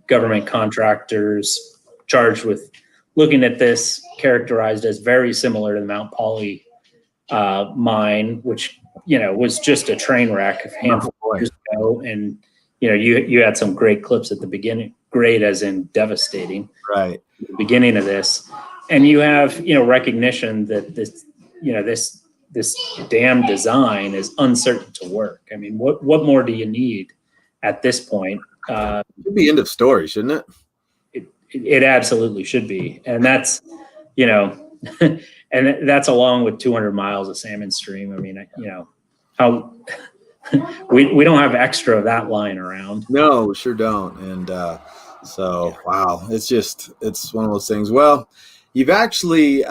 government contractors charged with looking at this characterized as very similar to the Mount Poly mine, which was just a train wreck a handful of years ago. And you had some great clips at the beginning, great as in devastating, right? At the beginning of this, and you have recognition that this dam design is uncertain to work. I mean, what more do you need at this point? It should be end of story, shouldn't it? It absolutely should be, and that's and that's along with 200 miles of salmon stream. I mean, how we don't have extra of that lying around. No, we sure don't. And wow, it's one of those things. Well, you've actually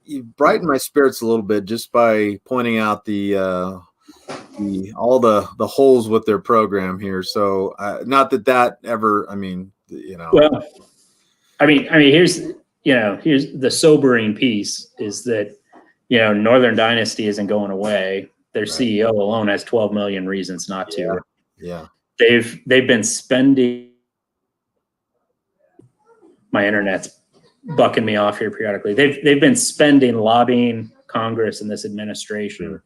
you've brightened my spirits a little bit just by pointing out all the holes with their program here. So not that ever, I mean, Well, I mean, here's the sobering piece is that, Northern Dynasty isn't going away. Their CEO alone has 12 million reasons not to. Yeah. They've been spending, my internet's bucking me off here periodically. They've been spending lobbying Congress and this administration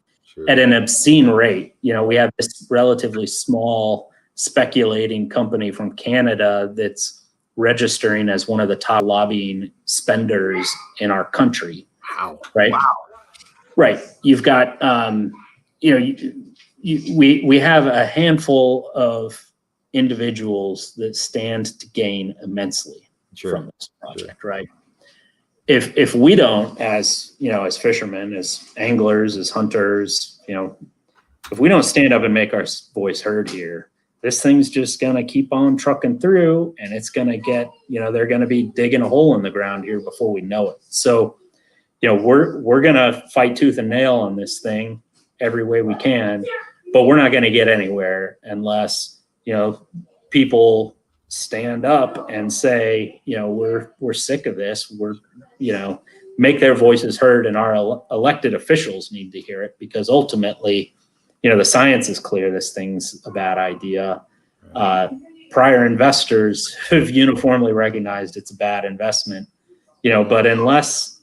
at an obscene rate. We have this relatively small speculating company from Canada that's registering as one of the top lobbying spenders in our country. Wow. Right. Wow. Right. You've got, we have a handful of individuals that stand to gain immensely from this project. Right. If we don't, as fishermen, as anglers, as hunters, if we don't stand up and make our voice heard here, this thing's just going to keep on trucking through, and it's going to get, they're going to be digging a hole in the ground here before we know it. So, we're going to fight tooth and nail on this thing every way we can, but we're not going to get anywhere unless, people stand up and say, we're sick of this. make their voices heard, and our elected officials need to hear it, because ultimately, the science is clear. This thing's a bad idea. Prior investors have uniformly recognized it's a bad investment, but unless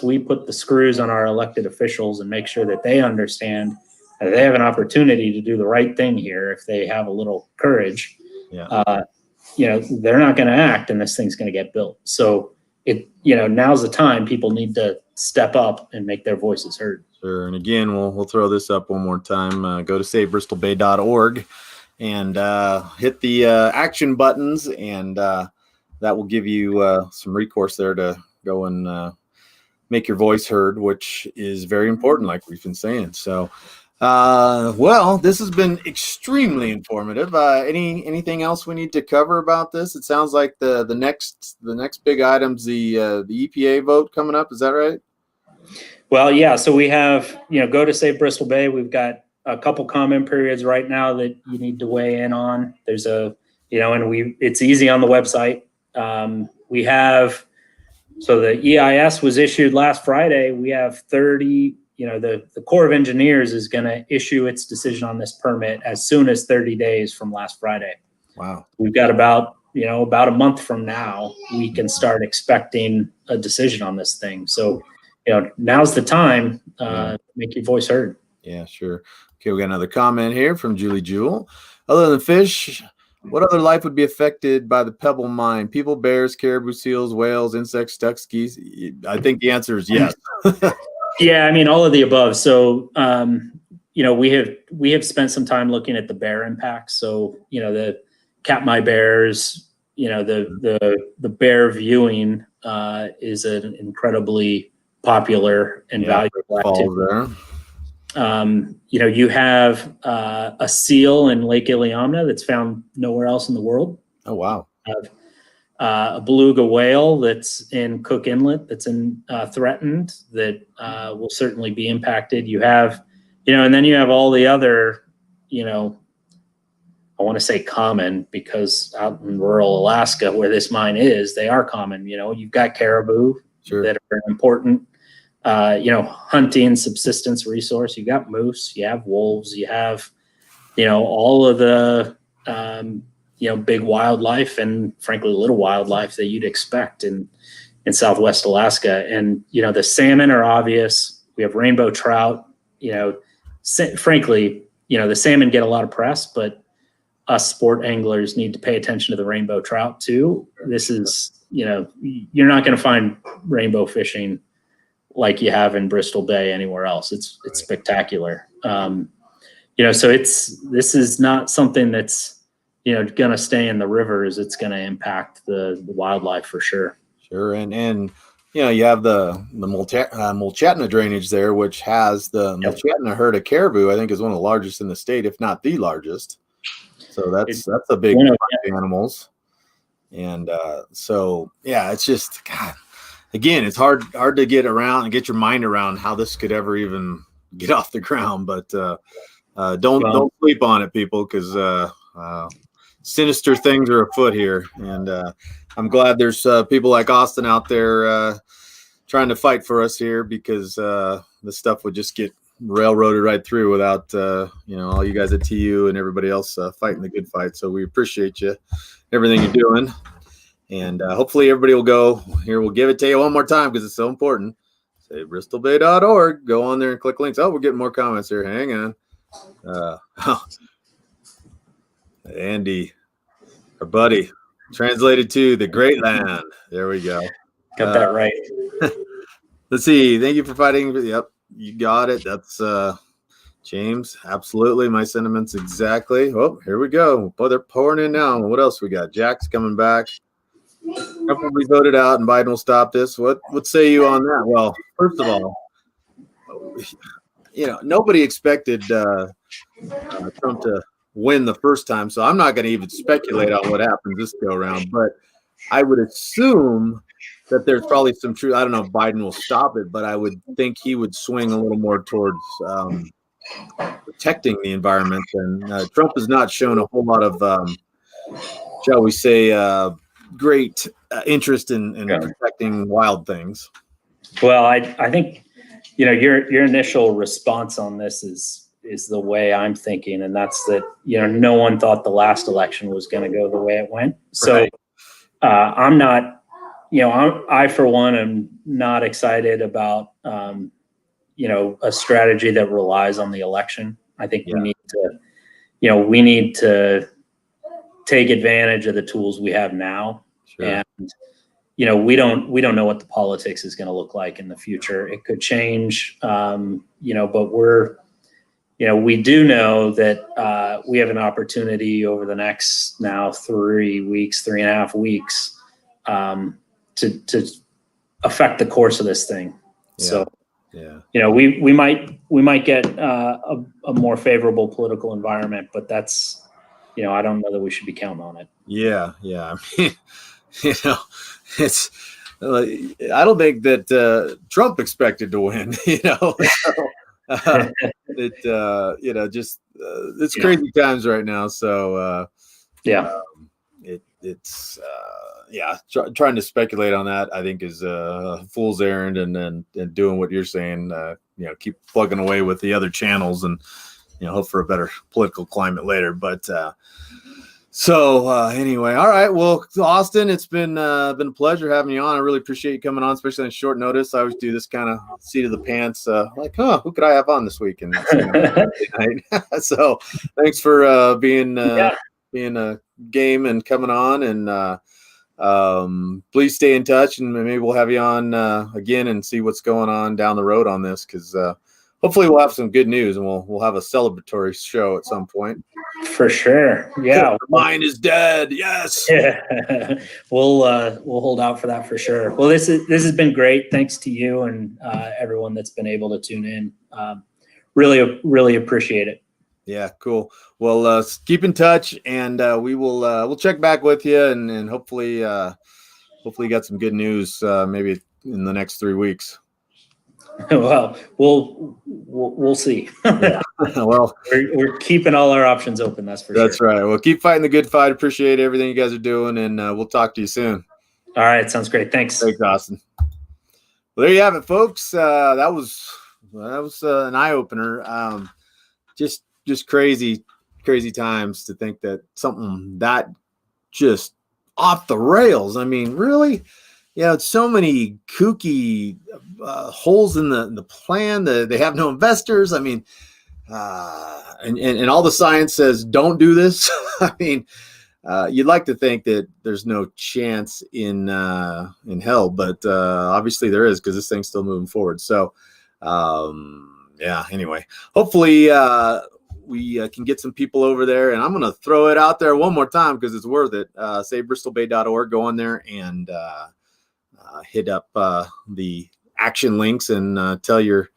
we put the screws on our elected officials and make sure that they understand that they have an opportunity to do the right thing here, if they have a little courage, they're not going to act, and this thing's going to get built. So now's the time. People need to step up and make their voices heard. Sure. And again, we'll throw this up one more time. Go to savebristolbay.org and hit the action buttons, and that will give you some recourse there to go and make your voice heard, which is very important, like we've been saying. So, well, this has been extremely informative. Anything else we need to cover about this? It sounds like the next big item's the EPA vote coming up. Is that right? Well, yeah. So we have, go to Save Bristol Bay. We've got a couple comment periods right now that you need to weigh in on. There's it's easy on the website. We have, so the EIS was issued last Friday. We have 30, the Corps of Engineers is going to issue its decision on this permit as soon as 30 days from last Friday. Wow. We've got about a month from now, we can start expecting a decision on this thing. So, now's the time, make your voice heard. Yeah, sure. Okay, we got another comment here from Julie Jewell. Other than fish, what other life would be affected by the Pebble Mine? People, bears, caribou, seals, whales, insects, ducks, geese? I think the answer is yes. Yeah, all of the above. So, we have spent some time looking at the bear impacts. So, the Katmai bears, the bear viewing is an incredibly popular and valuable activity. You have a seal in Lake Iliamna that's found nowhere else in the world. Oh, wow. You have a beluga whale that's in Cook Inlet that's threatened, that will certainly be impacted. You have, and then you have all the other, I want to say common, because out in rural Alaska where this mine is, they are common. You've got caribou that are important. Hunting, subsistence resource. You got moose, you have wolves, you have, all of the, big wildlife and frankly little wildlife that you'd expect in Southwest Alaska. And, the salmon are obvious. We have rainbow trout. Frankly, the salmon get a lot of press, but us sport anglers need to pay attention to the rainbow trout too. This is, you're not going to find rainbow fishing like you have in Bristol Bay anywhere else. It's spectacular. So this is not something that's, going to stay in the rivers. It's going to impact the wildlife for sure. Sure. And you have the Mulchatna drainage there, which has the Mulchatna herd of caribou, I think is one of the largest in the state, if not the largest. So that's a big animals. And it's just, God, again, it's hard to get around and get your mind around how this could ever even get off the ground. But don't sleep on it, people, because sinister things are afoot here. And I'm glad there's people like Austin out there trying to fight for us here, because this stuff would just get railroaded right through without all you guys at TU and everybody else fighting the good fight. So we appreciate you, everything you're doing. And hopefully everybody will go here. We'll give it to you one more time because it's so important. Say bristolbay.org. Go on there and click links. Oh, we're getting more comments here. Hang on. Andy, our buddy, translated to the Great Land. There we go. Got that right. Let's see. Thank you for fighting. Yep, you got it. That's James. Absolutely. My sentiments exactly. Oh, here we go. Boy, they're pouring in now. What else we got? Jack's coming back. Probably voted out and Biden will stop this. What say you on that? Well, first of all, nobody expected Trump to win the first time, so I'm not going to even speculate on what happens this go around. But I would assume that there's probably some truth. I don't know if Biden will stop it, but I would think he would swing a little more towards protecting the environment. And Trump has not shown a whole lot of, shall we say, great interest in protecting wild things. Well, I think, your initial response on this is the way I'm thinking, and that's that, no one thought the last election was going to go the way it went. So Right. I'm not, I for one am not excited about, a strategy that relies on the election. I think we need to take advantage of the tools we have now. Sure. And we don't know what the politics is going to look like in the future. It could change, but we do know that we have an opportunity over the next now 3.5 weeks, to affect the course of this thing. Yeah. So, yeah. we might get a more favorable political environment, but that's, I don't know that we should be counting on it. Yeah. I mean, it's. I don't think that Trump expected to win. It's crazy times right now. So trying to speculate on that, I think, is a fool's errand, and doing what you're saying. Keep plugging away with the other channels, and hope for a better political climate later. But anyway, all right. Well, Austin, it's been a pleasure having you on. I really appreciate you coming on, especially on short notice. I always do this kind of seat of the pants, who could I have on this week? And so thanks for being a game and coming on, and please stay in touch, and maybe we'll have you on again and see what's going on down the road on this, because hopefully we'll have some good news, and we'll have a celebratory show at some point. For sure. Yeah. Mine is dead. Yes. Yeah. We'll hold out for that for sure. Well, this has been great. Thanks to you and everyone that's been able to tune in. Really appreciate it. Yeah, cool. Well, keep in touch, and we'll check back with you, and hopefully you got some good news maybe in the next 3 weeks. Well, we'll see. Yeah. Well, we're keeping all our options open. That's for sure. That's right. Well, keep fighting the good fight. Appreciate everything you guys are doing, and we'll talk to you soon. All right. Sounds great. Thanks. Thanks, Austin. Well, there you have it, folks. That was an eye opener. Just crazy times to think that something that just off the rails. I mean, really? It's so many kooky holes in the plan. They have no investors. I mean, and all the science says don't do this. I mean, you'd like to think that there's no chance in hell, but obviously there is, because this thing's still moving forward. So, anyway, hopefully we can get some people over there, and I'm going to throw it out there one more time because it's worth it. SaveBristolBay.org. Go on there and hit up the action links, and tell your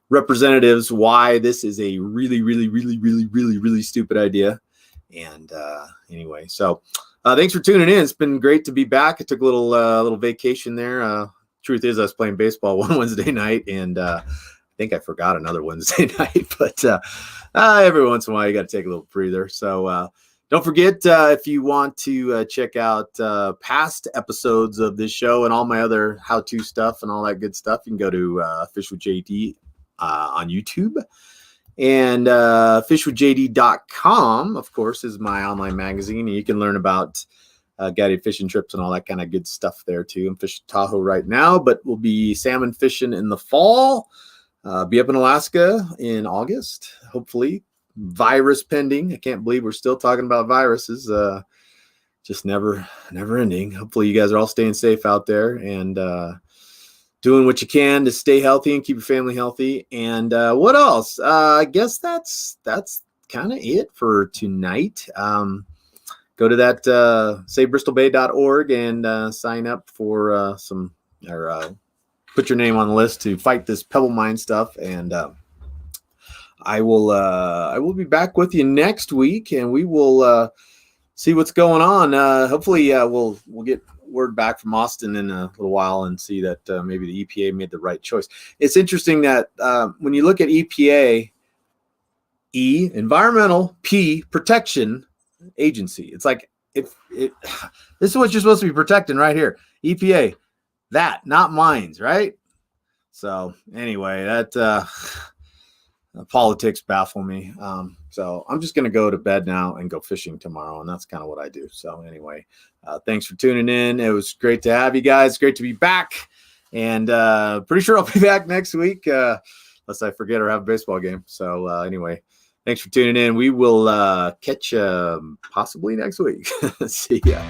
representatives why this is a really stupid idea. And anyway, so thanks for tuning in. It's been great to be back. I took a little vacation there. Truth is, I was playing baseball one Wednesday night, and I think I forgot another Wednesday night. But every once in a while, you got to take a little breather. So don't forget, if you want to check out past episodes of this show and all my other how-to stuff and all that good stuff, you can go to FishWithJD on YouTube. And FishWithJD.com, of course, is my online magazine. And you can learn about guided fishing trips and all that kind of good stuff there, too. I'm fishing Tahoe right now, but we'll be salmon fishing in the fall. Be up in Alaska in August, hopefully. Virus pending. I can't believe we're still talking about viruses. Just never ending. Hopefully you guys are all staying safe out there and doing what you can to stay healthy and keep your family healthy. And what else? I guess that's kind of it for tonight. Go to that SaveBristolBay.org and sign up for put your name on the list to fight this Pebble Mine stuff. And I will be back with you next week, and we will see what's going on. Hopefully we'll get word back from Austin in a little while and see that maybe the EPA made the right choice. It's interesting that when you look at EPA, Environmental, P, Protection Agency. It's like this is what you're supposed to be protecting right here. EPA, that, not mines, right? So anyway, that politics baffle me. So I'm just going to go to bed now and go fishing tomorrow. And that's kind of what I do. So anyway, thanks for tuning in. It was great to have you guys. Great to be back. And pretty sure I'll be back next week, unless I forget or have a baseball game. So anyway, thanks for tuning in. We will catch you possibly next week. See ya.